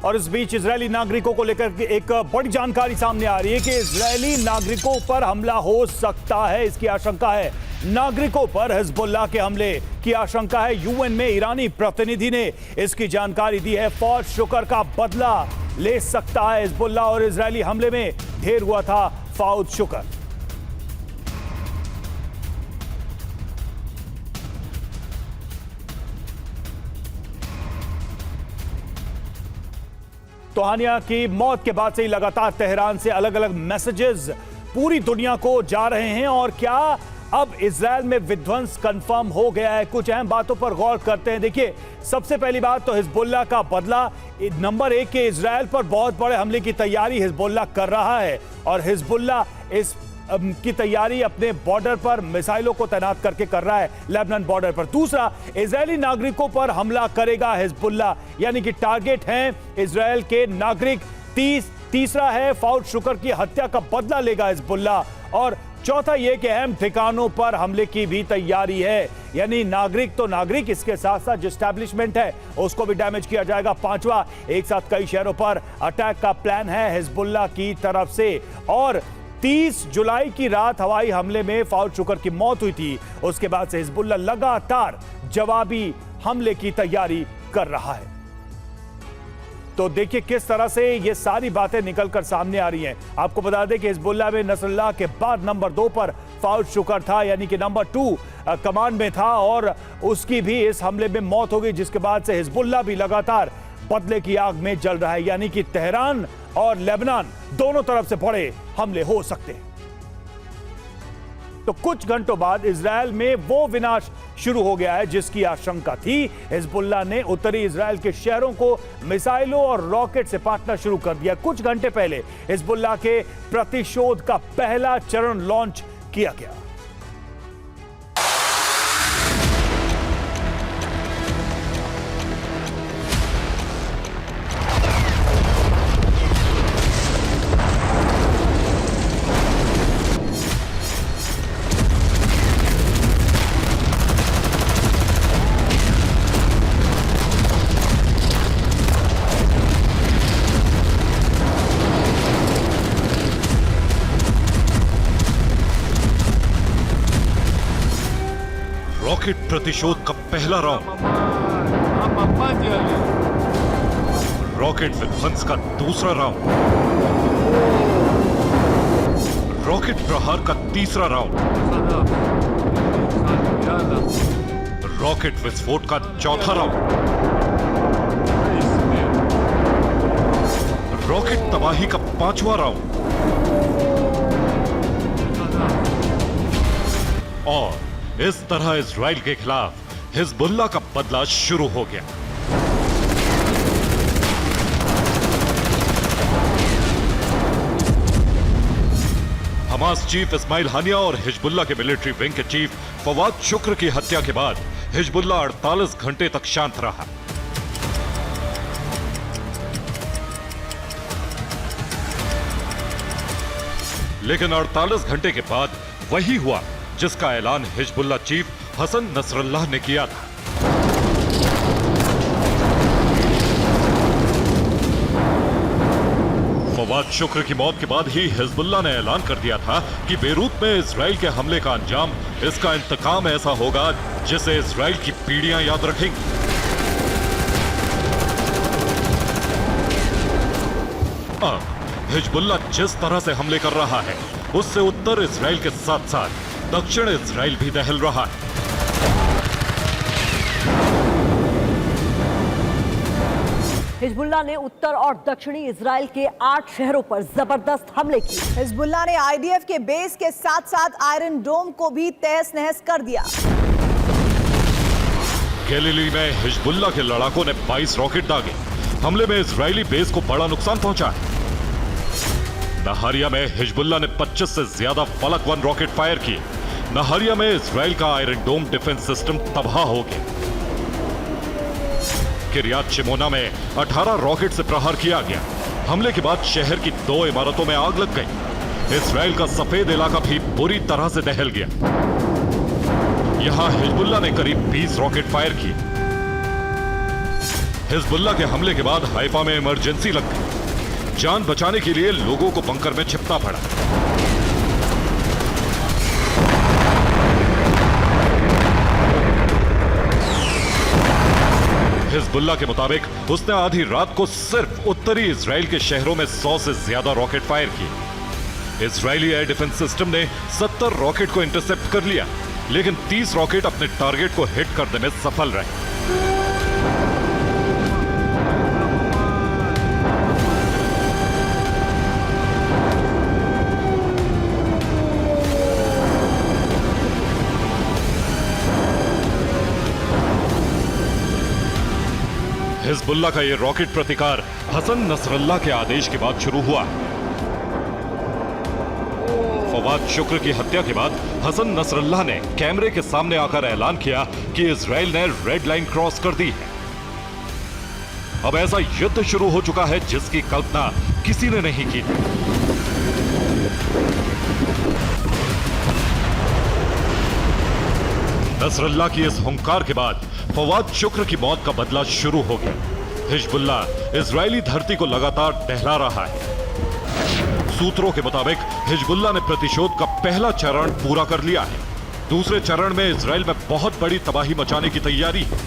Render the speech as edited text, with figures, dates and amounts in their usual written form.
और इस बीच इजरायली नागरिकों को लेकर एक बड़ी जानकारी सामने आ रही है कि इजरायली नागरिकों पर हमला हो सकता है, इसकी आशंका है। नागरिकों पर हिजबुल्लाह के हमले की आशंका है। यूएन में ईरानी प्रतिनिधि ने इसकी जानकारी दी है। फौज शुक्र का बदला ले सकता है हिजबुल्लाह और इजरायली हमले में ढेर हुआ था फौज शुक्र। तो हानिया की मौत के बाद से ही लगातार तेहरान से अलग अलग मैसेजेस पूरी दुनिया को जा रहे हैं। और क्या अब इजरायल में विध्वंस कंफर्म हो गया है? कुछ अहम बातों पर गौर करते हैं। देखिए, सबसे पहली बात तो हिजबुल्लाह का बदला। नंबर 1 के इजरायल पर बहुत बड़े हमले की तैयारी हिजबुल्लाह कर रहा है और हिजबुल्लाह इस की तैयारी अपने बॉर्डर पर मिसाइलों को तैनात करके कर रहा है, लेबनान बॉर्डर पर। दूसरा, इजरायली नागरिकों पर हमला करेगा हिजबुल्लाह, यानी कि टारगेट हैं इजरायल के नागरिक। तीसरा है फौज शुक्र की हत्या का बदला लेगा हिजबुल्लाह। और चौथा यह कि अहम ठिकानों पर हमले की भी तैयारी है, यानी नागरिक तो नागरिक, इसके साथ साथ जो एस्टैब्लिशमेंट है उसको भी डैमेज किया जाएगा। पांचवा, एक साथ कई शहरों पर अटैक का प्लान है हिजबुल्लाह की तरफ से। और 30 जुलाई की रात हवाई हमले में फौज शुक्र की मौत हुई थी। उसके बाद से हिजबुल्लाह लगातार जवाबी हमले की तैयारी कर रहा है। तो देखिए किस तरह से ये सारी बातें निकलकर सामने आ रही हैं। आपको बता दें कि हिजबुल्लाह में नसरुल्लाह के बाद नंबर 2 पर फौज शुक्र था, यानी कि नंबर 2 कमांड में था और उसकी भी इस हमले में मौत हो गई, जिसके बाद से हिजबुल्लाह भी लगातार बदले की आग में जल रहा है। यानी कि तेहरान और लेबनान दोनों तरफ से बड़े हमले हो सकते हैं। तो कुछ घंटों बाद इजरायल में वो विनाश शुरू हो गया है जिसकी आशंका थी। हिजबुल्लाह ने उत्तरी इजरायल के शहरों को मिसाइलों और रॉकेट से पाटना शुरू कर दिया। कुछ घंटे पहले हिजबुल्लाह के प्रतिशोध का पहला चरण लॉन्च किया गया। रॉकेट प्रतिशोध का पहला राउंड, रॉकेट विध्वंस का दूसरा राउंड, रॉकेट प्रहार का तीसरा राउंड, रॉकेट विस्फोट का चौथा राउंड, रॉकेट तबाही का पांचवा राउंड और इस तरह इजराइल के खिलाफ हिजबुल्लाह का बदला शुरू हो गया। हमास चीफ इस्माइल हानिया और हिजबुल्लाह के मिलिट्री विंग के चीफ फवाद शुक्र की हत्या के बाद हिजबुल्लाह 48 घंटे तक शांत रहा। लेकिन 48 घंटे के बाद वही हुआ जिसका ऐलान हिजबुल्लाह चीफ हसन नसरुल्लाह ने किया था। फवाद शुक्र की मौत के बाद ही हिजबुल्लाह ने ऐलान कर दिया था कि बेरूत में इजराइल के हमले का अंजाम, इसका इंतकाम ऐसा होगा जिसे इजराइल की पीढ़ियां याद रखेंगी। अब हिजबुल्लाह जिस तरह से हमले कर रहा है उससे उत्तर इजराइल के साथ साथ दक्षिण इजराइल भी दहल रहा है। हिजबुल्लाह ने उत्तर और दक्षिणी इजराइल के 8 शहरों पर जबरदस्त हमले किए। हिजबुल्लाह ने आईडीएफ के बेस के साथ साथ आयरन डोम को भी तहस नहस कर दिया। गैलीली में हिजबुल्लाह के लड़ाकों ने 22 रॉकेट दागे। हमले में इजरायली बेस को बड़ा नुकसान पहुंचा है। नहारिया में हिजबुल्लाह ने 25 से ज्यादा फलक 1 रॉकेट फायर किए। नहारिया में इजराइल का आयरन डोम डिफेंस सिस्टम तबाह हो गया। किरियात शिमोना में 18 रॉकेट से प्रहार किया गया। हमले के बाद शहर की 2 इमारतों में आग लग गई। इजराइल का सफेद इलाका भी बुरी तरह से दहल गया। यहां हिजबुल्लाह ने करीब 20 रॉकेट फायर किए। हिजबुल्लाह के हमले के बाद हाइफा में इमरजेंसी लग गई। जान बचाने के लिए लोगों को बंकर में छिपना पड़ा। हिजबुल्लाह के मुताबिक उसने आधी रात को सिर्फ उत्तरी इजराइल के शहरों में 100 से ज्यादा रॉकेट फायर किए। इजरायली एयर डिफेंस सिस्टम ने 70 रॉकेट को इंटरसेप्ट कर लिया, लेकिन 30 रॉकेट अपने टारगेट को हिट करने में सफल रहे। हिजबुल्लाह का यह रॉकेट प्रतिकार हसन नसरल्लाह के आदेश के बाद शुरू हुआ। फवाद शुक्र की हत्या के बाद हसन नसरल्लाह ने कैमरे के सामने आकर ऐलान किया कि इजराइल ने रेड लाइन क्रॉस कर दी है। अब ऐसा युद्ध शुरू हो चुका है जिसकी कल्पना किसी ने नहीं की थी। नसरल्लाह की इस हुंकार के बाद फवाद शुक्र की मौत का बदला शुरू हो गया। हिजबुल्लाह इजरायली धरती को लगातार टहला रहा है। सूत्रों के मुताबिक हिजबुल्लाह ने प्रतिशोध का पहला चरण पूरा कर लिया है। दूसरे चरण में इजराइल में बहुत बड़ी तबाही मचाने की तैयारी है।